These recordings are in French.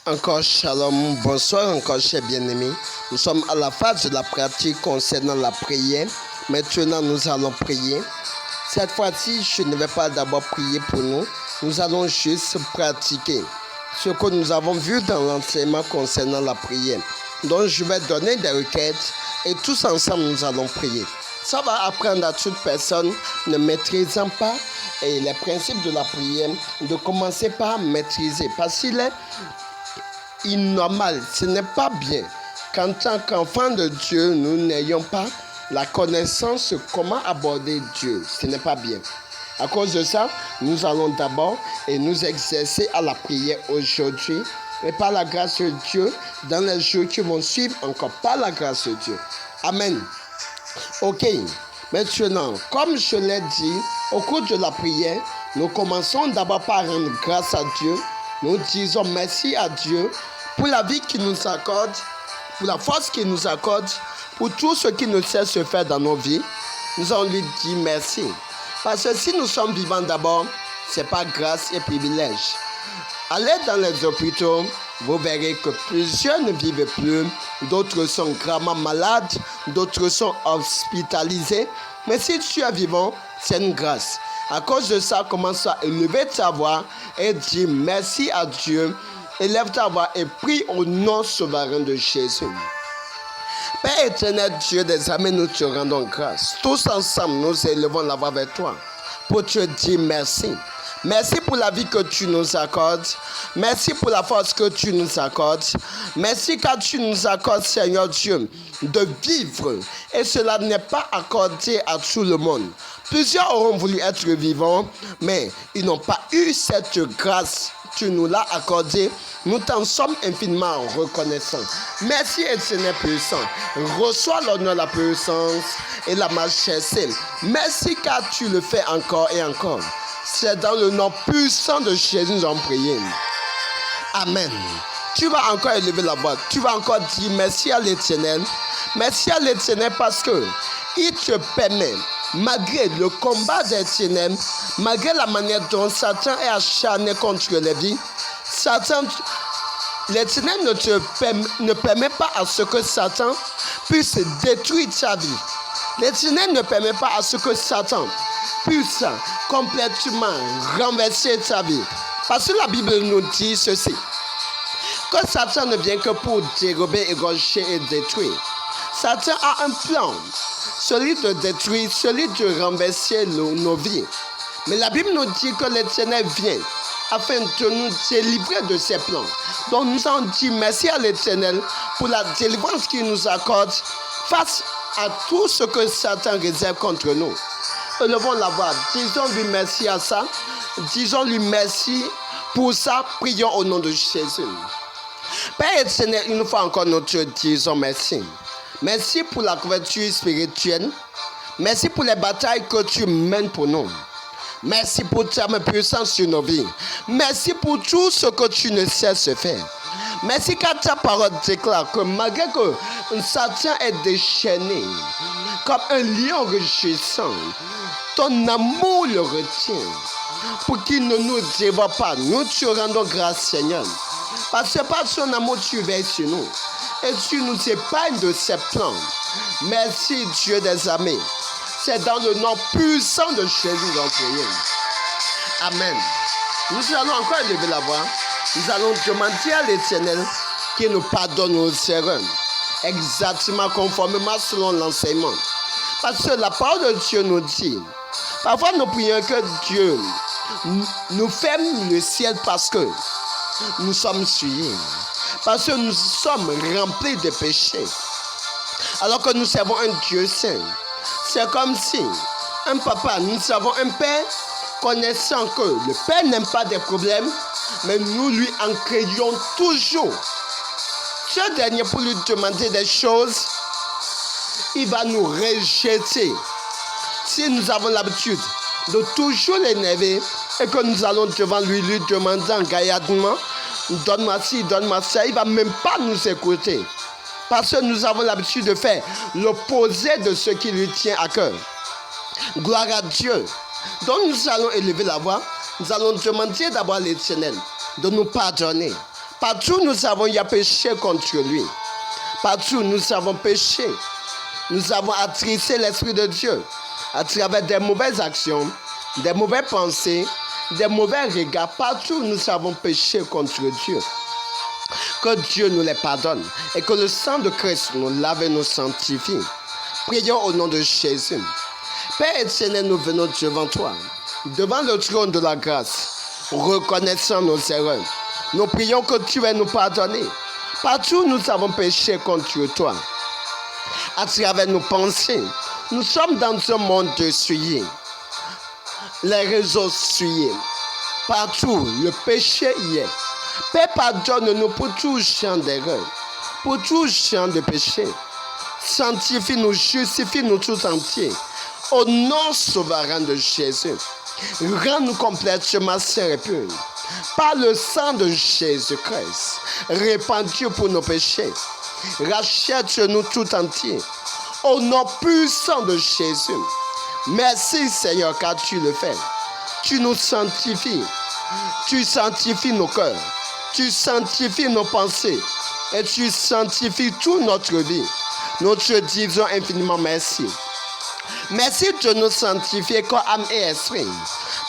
Encore shalom, bonsoir encore chers bien-aimés. Nous sommes à la phase de la pratique concernant la prière. Maintenant nous allons prier. Cette fois-ci, je ne vais pas d'abord prier pour nous. Nous allons juste pratiquer ce que nous avons vu dans l'enseignement concernant la prière. Donc je vais donner des requêtes et tous ensemble nous allons prier. Ça va apprendre à toute personne ne maîtrisant pas et les principes de la prière de commencer par maîtriser. Parce qu'il est normal, ce n'est pas bien qu'en tant qu'enfant de Dieu, nous n'ayons pas la connaissance de comment aborder Dieu. Ce n'est pas bien. À cause de ça, nous allons d'abord nous exercer à la prière aujourd'hui et par la grâce de Dieu, dans les jours qui vont suivre, encore par la grâce de Dieu. Amen. Ok, maintenant, comme je l'ai dit, au cours de la prière, nous commençons d'abord par rendre grâce à Dieu. Nous disons merci à Dieu pour la vie qu'il nous accorde, pour la force qu'il nous accorde, pour tout ce qu'il nous sait se faire dans nos vies. Nous allons lui dire merci. Parce que si nous sommes vivants d'abord, c'est par grâce et privilège. Allez dans les hôpitaux, vous verrez que plusieurs ne vivent plus, d'autres sont gravement malades, d'autres sont hospitalisés. Mais si tu es vivant, c'est une grâce. À cause de ça, commence à élever ta voix et dis merci à Dieu. Élève ta voix et prie au nom souverain de Jésus. Père éternel, Dieu des armées, nous te rendons grâce. Tous ensemble, nous élevons la voix vers toi pour te dire merci. Merci pour la vie que tu nous accordes. Merci pour la force que tu nous accordes. Merci car tu nous accordes, Seigneur Dieu, de vivre. Et cela n'est pas accordé à tout le monde. Plusieurs auront voulu être vivants, mais ils n'ont pas eu cette grâce. Tu nous l'as accordée. Nous t'en sommes infiniment reconnaissants. Merci Éternel puissant. Reçois l'honneur, la puissance et la majesté. Merci car tu le fais encore et encore. C'est dans le nom puissant de Jésus nous avons prié. Amen. Tu vas encore élever la voix. Tu vas encore dire merci à l'Éternel. Merci à l'Éternel parce que il te permet, malgré le combat des ténèbres, malgré la manière dont Satan est acharné contre les vies, l'Éternel ne permet pas à ce que Satan puisse détruire ta vie. L'Éternel ne permet pas à ce que Satan puisse complètement renverser ta vie. Parce que la Bible nous dit ceci, que Satan ne vient que pour dérober, égorger et détruire. Satan a un plan, celui de détruire, celui de renverser nos vies. Mais la Bible nous dit que l'Éternel vient afin de nous délivrer de ses plans. Donc nous allons dire merci à l'Éternel pour la délivrance qu'il nous accorde face à tout ce que Satan réserve contre nous. Élevons la voix, disons-lui merci à ça, disons-lui merci pour ça, prions au nom de Jésus. Père éternel, une fois encore nous te disons merci. Merci pour la couverture spirituelle. Merci pour les batailles que tu mènes pour nous. Merci pour ta puissance sur nos vies. Merci pour tout ce que tu ne cesses de faire. Merci car ta parole déclare que malgré que Satan est déchaîné comme un lion rugissant, ton amour le retient pour qu'il ne nous dévore pas. Nous te rendons grâce, Seigneur. Parce que par son amour, tu veilles sur nous. Et tu nous épargnes de ses plans. Merci, Dieu des armées. C'est dans le nom puissant de Jésus nous avons prié. Amen. Nous allons encore élever la voix. Nous allons demander à l'Éternel qu'il nous pardonne nos erreurs. Exactement conformément selon l'enseignement. Parce que la parole de Dieu nous dit, parfois nous prions que Dieu nous ferme le ciel parce que nous sommes souillés. Parce que nous sommes remplis de péchés. Alors que nous servons un Dieu saint. C'est comme si un papa, nous avons un père, connaissant que le père n'aime pas des problèmes, mais nous lui en créons toujours. Ce dernier, pour lui demander des choses, il va nous rejeter. Si nous avons l'habitude de toujours l'énerver et que nous allons devant lui demandant gaillardement, donne-moi ci, donne-moi ça, il ne va même pas nous écouter. Parce que nous avons l'habitude de faire l'opposé de ce qui lui tient à cœur. Gloire à Dieu. Donc nous allons élever la voix. Nous allons demander d'abord à l'Éternel de nous pardonner. Partout nous avons y a péché contre lui. Partout nous avons péché. Nous avons attristé l'Esprit de Dieu à travers des mauvaises actions, des mauvaises pensées, des mauvais regards. Partout nous avons péché contre Dieu. Que Dieu nous les pardonne et que le sang de Christ nous lave et nous sanctifie. Prions au nom de Jésus. Père éternel, nous venons devant toi, devant le trône de la grâce, reconnaissant nos erreurs. Nous prions que tu vas nous pardonner. Partout nous avons péché contre toi. À travers nos pensées, nous sommes dans un monde souillé. Les réseaux souillés. Partout, le péché y est. Père, pardonne-nous pour tout genre d'erreur, pour tout genre de péché. Sanctifie-nous, justifie-nous tout entiers. Au nom souverain de Jésus, rends-nous complètement saints et purs. Par le sang de Jésus-Christ, répandu pour nos péchés, rachète-nous tout entiers. Au nom puissant de Jésus, merci Seigneur car tu le fais. Tu nous sanctifies, tu sanctifies nos cœurs, tu sanctifies nos pensées et tu sanctifies toute notre vie. Nous te disons infiniment merci. Merci de nous sanctifier corps, âme et esprit.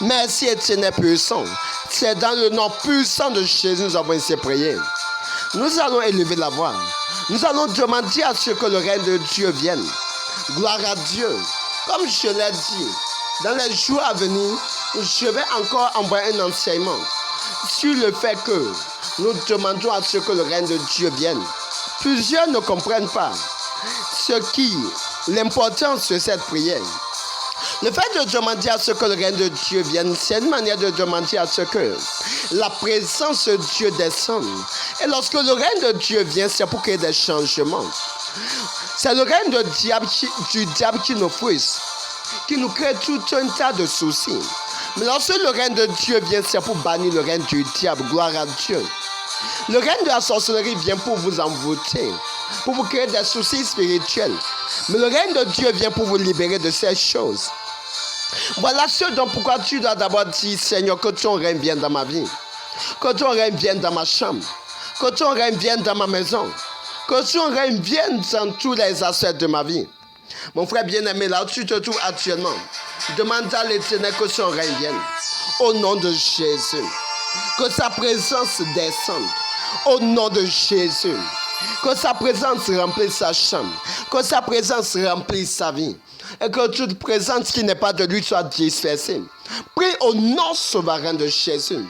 Merci éternel puissant. C'est dans le nom puissant de Jésus que nous avons essayé de prier. Nous allons élever la voix. Nous allons demander à ce que le règne de Dieu vienne. Gloire à Dieu. Comme je l'ai dit, dans les jours à venir, je vais encore envoyer un enseignement sur le fait que nous demandons à ce que le règne de Dieu vienne. Plusieurs ne comprennent pas l'importance de cette prière. Le fait de demander à ce que le règne de Dieu vienne, c'est une manière de demander à ce que la présence de Dieu descende. Et lorsque le règne de Dieu vient, c'est pour qu'il y ait des changements. C'est le règne du diable qui nous frustre, qui nous crée tout un tas de soucis. Mais lorsque le règne de Dieu vient, c'est pour bannir le règne du diable. Gloire à Dieu. Le règne de la sorcellerie vient pour vous envoûter, pour vous créer des soucis spirituels. Mais le règne de Dieu vient pour vous libérer de ces choses. Voilà ce dont pourquoi tu dois d'abord dire, Seigneur, que ton règne vienne dans ma vie, que ton règne vienne dans ma chambre, que ton règne vienne dans ma maison, que ton règne vienne dans tous les aspects de ma vie. Mon frère bien-aimé, là où tu te trouves actuellement, demande à l'Éternel que son règne vienne. Au nom de Jésus. Que sa présence descende. Au nom de Jésus. Que sa présence remplisse sa chambre. Que sa présence remplisse sa vie. Et que toute présence qui n'est pas de lui soit dispersée. Prie au nom souverain de Jésus.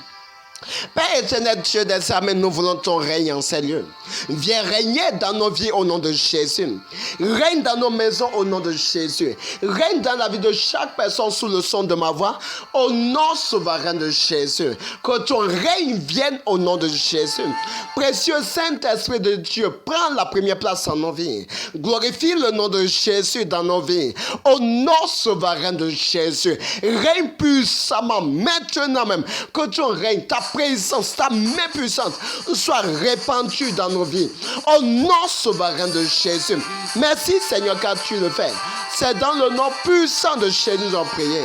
Père éternel, Dieu des armées, nous voulons ton règne en ces lieux. Viens régner dans nos vies au nom de Jésus. Règne dans nos maisons au nom de Jésus. Règne dans la vie de chaque personne sous le son de ma voix au nom souverain de Jésus. Que ton règne vienne au nom de Jésus. Précieux Saint-Esprit de Dieu, prends la première place en nos vies. Glorifie le nom de Jésus dans nos vies. Au nom souverain de Jésus. Règne puissamment maintenant même. Que ton règne, ta présence, ta main puissante soit répandue dans nos vies. Au nom souverain de Jésus. Merci Seigneur car tu le fais. C'est dans le nom puissant de Jésus que nous allons prier.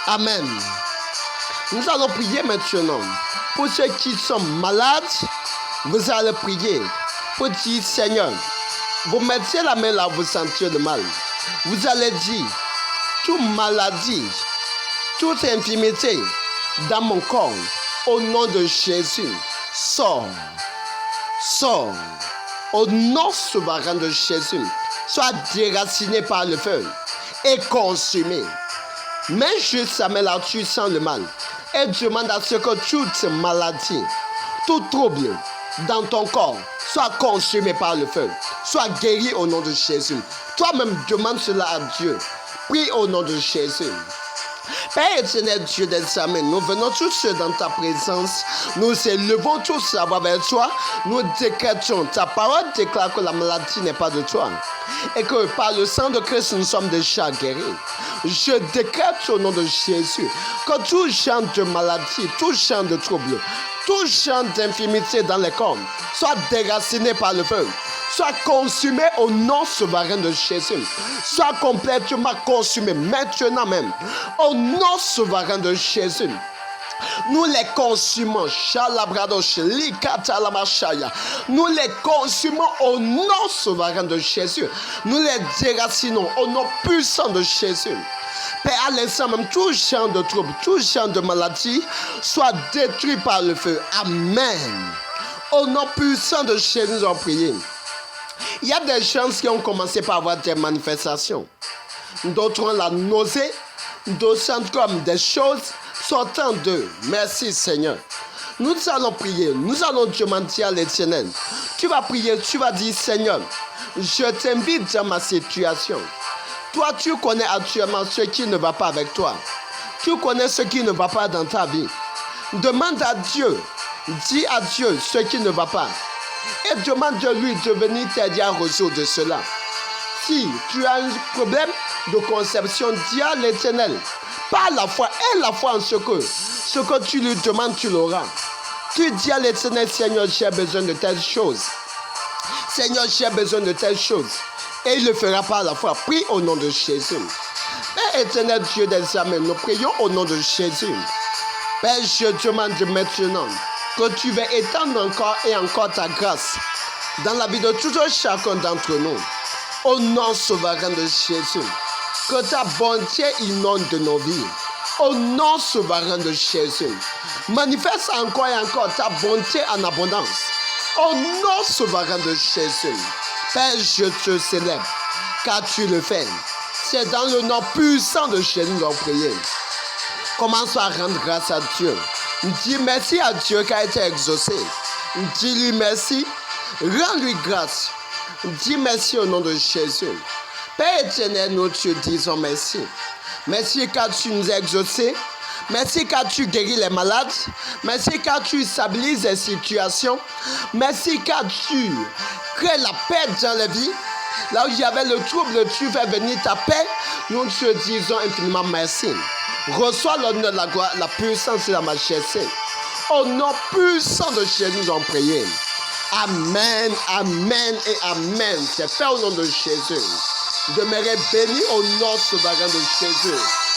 Amen. Nous allons prier maintenant. Pour ceux qui sont malades, vous allez prier. Pour dire Seigneur, vous mettez la main là, vous sentez le mal. Vous allez dire, toute maladie, toute infirmité dans mon corps, au nom de Jésus, sors, sors, au nom souverain de Jésus, sois déraciné par le feu et consumé. Mets juste sa main là, tu sens le mal et demande à ce que toute maladie, tout trouble dans ton corps soit consumé par le feu, soit guéri au nom de Jésus. Toi-même demande cela à Dieu. Prie au nom de Jésus. Père éternel, Dieu des armées, nous venons tous dans ta présence, nous élevons tous la voix vers toi, nous décrétons, ta parole déclare que la maladie n'est pas de toi et que par le sang de Christ nous sommes déjà guéris. Je décrète au nom de Jésus que tout genre de maladie, tout genre de trouble, tout genre d'infirmité dans les corps soit déraciné par le feu. Soit consumé au nom souverain de Jésus. Soit complètement consumé maintenant même. Au nom souverain de Jésus. Nous les consumons. Nous les consumons au nom souverain de Jésus. Nous les déracinons au nom puissant de Jésus. Père, à l'instant même, tout champ de trouble, tout champ de maladie soit détruit par le feu. Amen. Au nom puissant de Jésus, nous avons prié. Il y a des gens qui ont commencé par avoir des manifestations. D'autres ont la nausée. D'autres sentent comme des choses sortant d'eux. Merci Seigneur. Nous allons prier. Nous allons demander à l'Éternel. Tu vas prier, tu vas dire Seigneur, je t'invite dans ma situation. Toi, tu connais actuellement ce qui ne va pas avec toi. Tu connais ce qui ne va pas dans ta vie. Demande à Dieu. Dis à Dieu ce qui ne va pas. Et demande de lui de venir t'aider à résoudre cela. Si tu as un problème de conception, dis à l'Éternel. Par la foi et la foi en ce que tu lui demandes, tu l'auras. Tu dis à l'Éternel, Seigneur, j'ai besoin de telles choses. Seigneur, j'ai besoin de telles choses. Et il le fera par la foi. Prie au nom de Jésus. Père éternel, Dieu des armées, nous prions au nom de Jésus. Père, je demande maintenant que tu vas étendre encore et encore ta grâce dans la vie de tout chacun d'entre nous. Au nom souverain de Jésus. Que ta bonté inonde nos vies. Au nom souverain de Jésus. Manifeste encore et encore ta bonté en abondance. Au nom souverain de Jésus. Père, je te célèbre, car tu le fais. C'est dans le nom puissant de Jésus que nous avons prié. Commence à rendre grâce à Dieu. Dis merci à Dieu qui a été exaucé. Dis-lui merci. Rends-lui grâce. Dis merci au nom de Jésus. Père éternel, nous te disons merci. Merci car tu nous as exaucés. Merci car tu guéris les malades. Merci car tu stabilises les situations. Merci car tu crées la paix dans les vies. Là où il y avait le trouble, tu fais venir ta paix. Nous te disons infiniment merci. Reçois l'honneur, la gloire, la puissance et la majesté. Au nom puissant de Jésus, nous avons prié. Amen, amen et amen. C'est fait au nom de Jésus. Demeurez bénis au nom souverain de Jésus.